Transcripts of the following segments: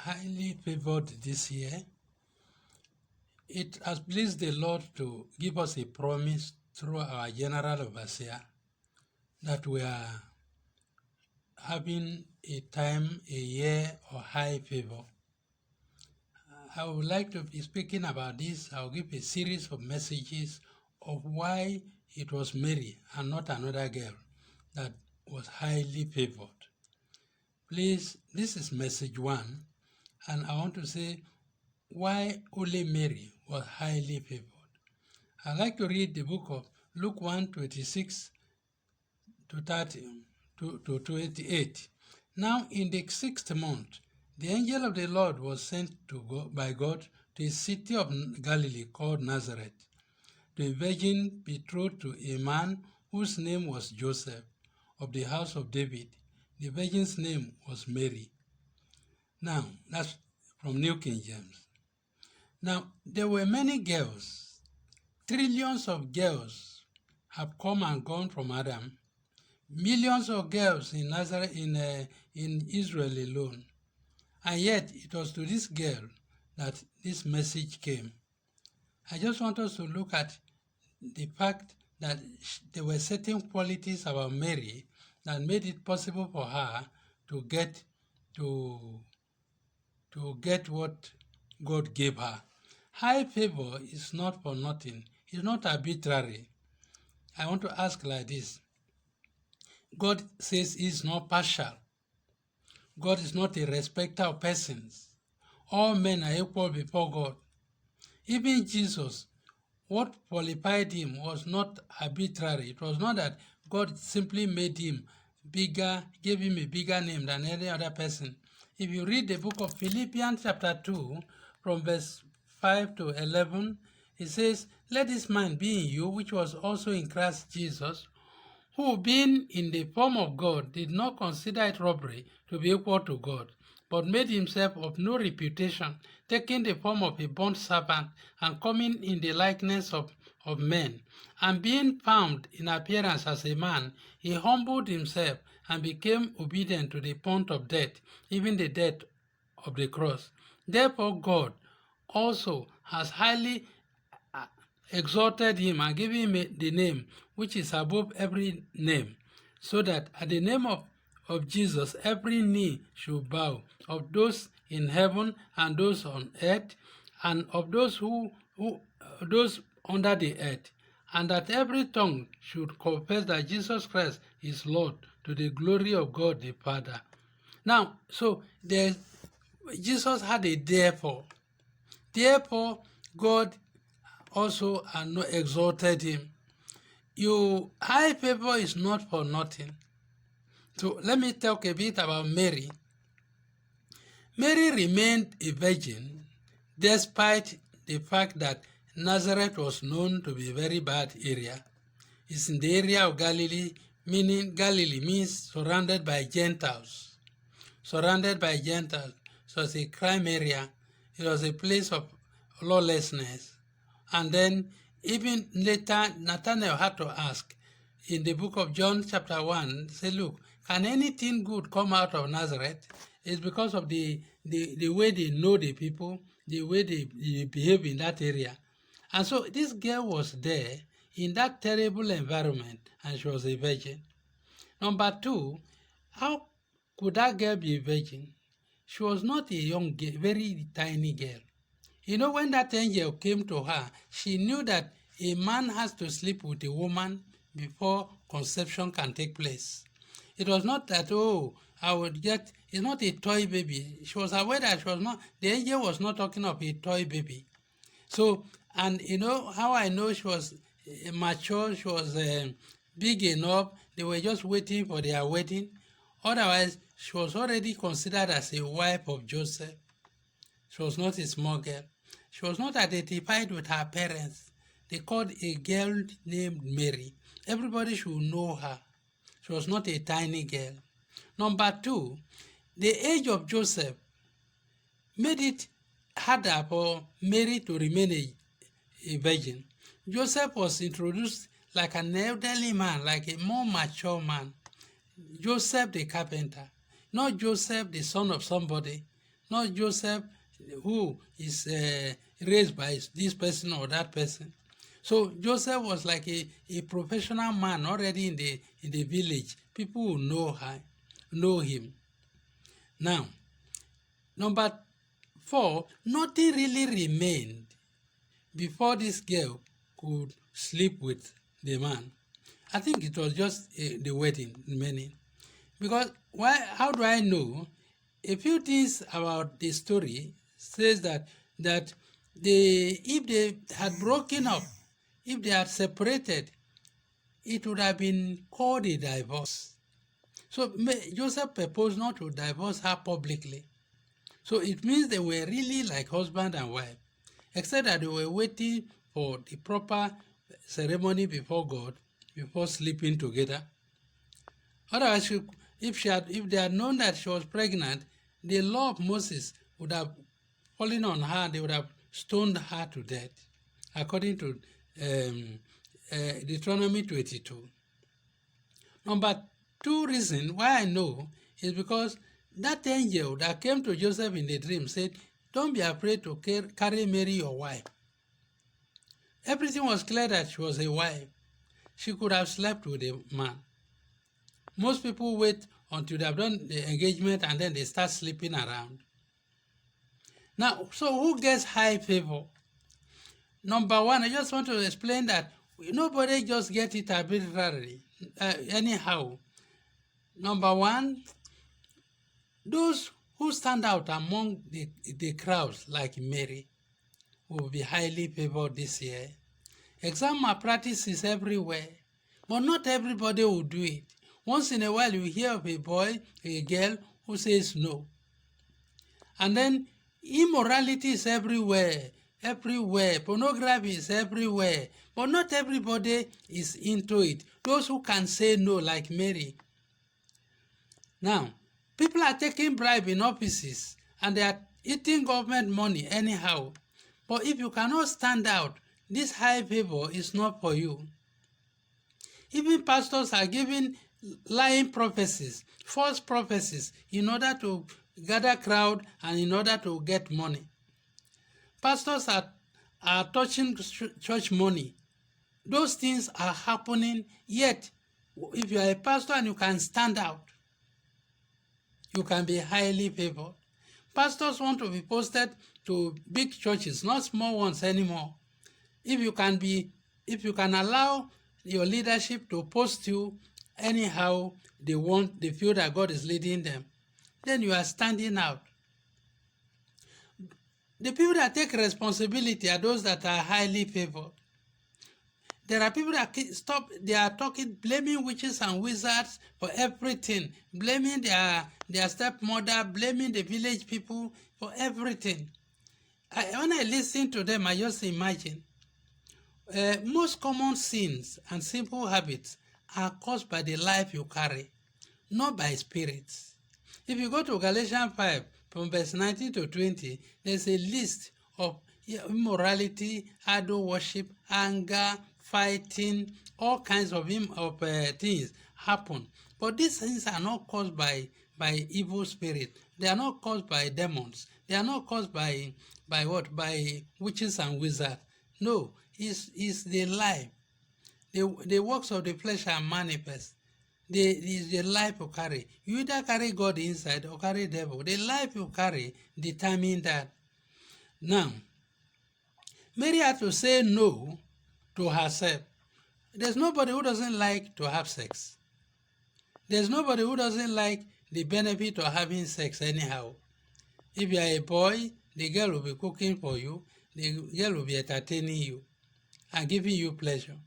highly favored this year. It has pleased the Lord to give us a promise through our General Overseer that we are having a time, a year of high favor. I would like to be speaking about this. I'll give a series of messages of why it was Mary and not another girl that was highly favored. Please, this is message 1, and I want to say why only Mary was highly favored. I'd like to read the book of Luke 1:26 to 30 to 28. Now in the 6th month, the angel of the Lord was sent by God to a city of Galilee called Nazareth, to a virgin betrothed to a man whose name was Joseph, of the house of David. The virgin's name was Mary. Now, that's from New King James. Now, there were many girls. Trillions of girls have come and gone from Adam. Millions of girls in Nazareth, in Israel alone. And yet, it was to this girl that this message came. I just want us to look at the fact that there were certain qualities about Mary that made it possible for her to get what God gave her. High favor is not for nothing. It's not arbitrary. I want to ask like this. God says He is not partial. God is not a respecter of persons. All men are equal before God. Even Jesus, what qualified him was not arbitrary. It was not that God simply made him bigger, gave him a bigger name than any other person. If you read the book of Philippians chapter 2, from verse 5 to 11, it says, "Let this mind be in you, which was also in Christ Jesus, who being in the form of God did not consider it robbery to be equal to God, but made himself of no reputation, taking the form of a bondservant, and coming in the likeness of men. And being found in appearance as a man, he humbled himself and became obedient to the point of death, even the death of the cross. Therefore God also has highly exalted him and given him the name which is above every name, so that at the name of Jesus every knee should bow, of those in heaven and those on earth, and of those those under the earth, and that every tongue should confess that Jesus Christ is Lord, to the glory of God the Father." Now, so Jesus had a therefore. Therefore, God also exalted him. High favor is not for nothing. So let me talk a bit about Mary. Mary remained a virgin despite the fact that Nazareth was known to be a very bad area. It's in the area of Galilee, meaning Galilee means surrounded by Gentiles. Surrounded by Gentiles. So it's a crime area. It was a place of lawlessness. And then even later, Nathanael had to ask in the book of John chapter 1, say, look, can anything good come out of Nazareth? It's because of the way they know the people, the way they behave in that area. And so this girl was there in that terrible environment, and she was a virgin. Number 2, how could that girl be a virgin? She was not a young girl, very tiny girl. You know, when that angel came to her, she knew that a man has to sleep with a woman before conception can take place. It was not that, it's not a toy baby. She was aware that the angel was not talking of a toy baby. So, and you know how I know she was mature, she was big enough, they were just waiting for their wedding. Otherwise, she was already considered as a wife of Joseph. She was not a small girl. She was not identified with her parents. They called a girl named Mary. Everybody should know her. She was not a tiny girl. Number 2, the age of Joseph made it harder for Mary to remain a virgin. Joseph was introduced like an elderly man, like a more mature man. Joseph the carpenter, not Joseph the son of somebody, not Joseph who is raised by this person or that person. So Joseph was like a professional man already in the village. People who know him. Now, number 4, nothing really remained before this girl could sleep with the man. I think it was just the wedding remaining. Because how do I know? A few things about the story says that if they had broken up, if they had separated, it would have been called a divorce. So Joseph proposed not to divorce her publicly. So it means they were really like husband and wife, except that they were waiting for the proper ceremony before God before sleeping together. Otherwise, if they had known that she was pregnant, the law of Moses would have fallen on her. They would have stoned her to death, according to Deuteronomy 22. Number 2 reason why I know is because that angel that came to Joseph in the dream said, "Don't be afraid to carry Mary, your wife." Everything was clear that she was a wife. She could have slept with a man. Most people wait until they have done the engagement and then they start sleeping around. Now, so who gets high favor? Number 1, I just want to explain that nobody just gets it arbitrarily, anyhow. Number 1, those who stand out among the crowds like Mary will be highly favored this year. Exam malpractice is everywhere, but not everybody will do it. Once in a while, you hear of a boy, a girl who says no. And then immorality is everywhere. Pornography is everywhere. But not everybody is into it. Those who can say no, like Mary. Now, people are taking bribe in offices and they are eating government money anyhow. But if you cannot stand out, this high favor is not for you. Even pastors are giving lying prophecies, false prophecies, in order to gather crowd and in order to get money. Pastors are touching church money. Those things are happening, yet if you are a pastor and you can stand out, you can be highly favored. Pastors want to be posted to big churches, not small ones anymore. If you can allow your leadership to post you anyhow they feel that God is leading them, then you are standing out. The people that take responsibility are those that are highly favored. There are people that they are blaming witches and wizards for everything, blaming their stepmother, blaming the village people for everything. When I listen to them, I just imagine most common sins and simple habits are caused by the life you carry, not by spirits. If you go to Galatians 5, from verse 19 to 20, there's a list of immorality, idol worship, anger, fighting, all kinds of things happen. But these things are not caused by evil spirit. They are not caused by demons. They are not caused by what? By witches and wizards. No, it's the life. The works of the flesh are manifest. Is the life you carry. You either carry God inside or carry devil. The life you carry determines that. Now, Mary had to say no to herself. There's nobody who doesn't like to have sex. There's nobody who doesn't like the benefit of having sex anyhow. If you are a boy, the girl will be cooking for you. The girl will be entertaining you and giving you pleasure.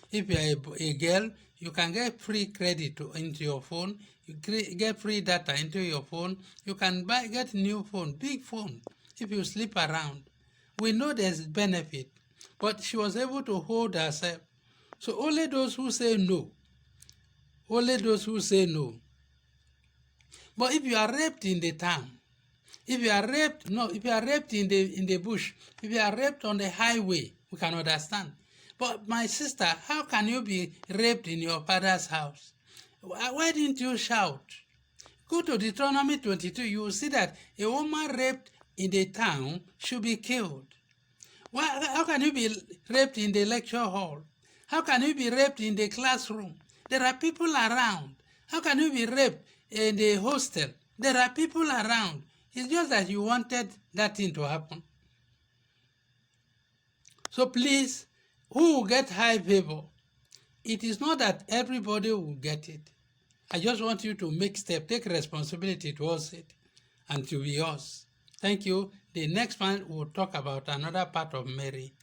If you are a girl, you can get free credit into your phone. You get free data into your phone. You can get new phone, big phone, if you sleep around. We know there's benefit, but she was able to hold herself. So only those who say no. Only those who say no. But if you are raped in the town, if you are raped in the bush, if you are raped on the highway, we can understand. But my sister, how can you be raped in your father's house? Why didn't you shout? Go to Deuteronomy 22, you will see that a woman raped in the town should be killed. How can you be raped in the lecture hall? How can you be raped in the classroom? There are people around. How can you be raped in the hostel? There are people around. It's just that you wanted that thing to happen. So please, who will get high favor? It is not that everybody will get it. I just want you to make steps, take responsibility towards it, and to be yours. Thank you. The next one will talk about another part of Mary.